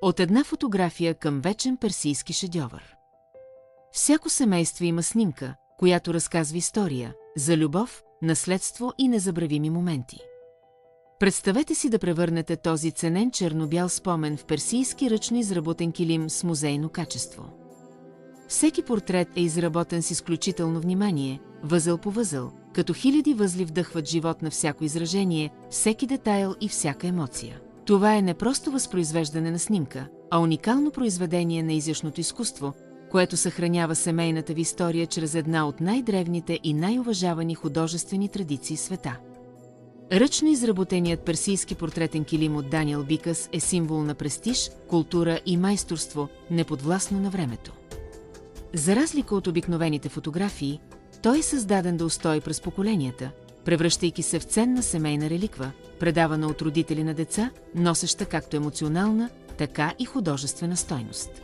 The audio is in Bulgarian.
От една фотография към вечен персийски шедьовър. Всяко семейство има снимка, която разказва история за любов, наследство и незабравими моменти. Представете си да превърнете този ценен черно-бял спомен в персийски ръчно изработен килим с музейно качество. Всеки портрет е изработен с изключително внимание, възъл по възъл, като хиляди възли вдъхват живот на всяко изражение, всеки детайл и всяка емоция. Това е не просто възпроизвеждане на снимка, а уникално произведение на изящното изкуство, което съхранява семейната ви история чрез една от най-древните и най-уважавани художествени традиции в света. Ръчно изработеният персийски портретен килим от Даниел Бикас е символ на престиж, култура и майсторство, неподвластно на времето. За разлика от обикновените фотографии, той е създаден да устои през поколенията, превръщайки се в ценна семейна реликва, предавана от родители на деца, носеща както емоционална, така и художествена стойност.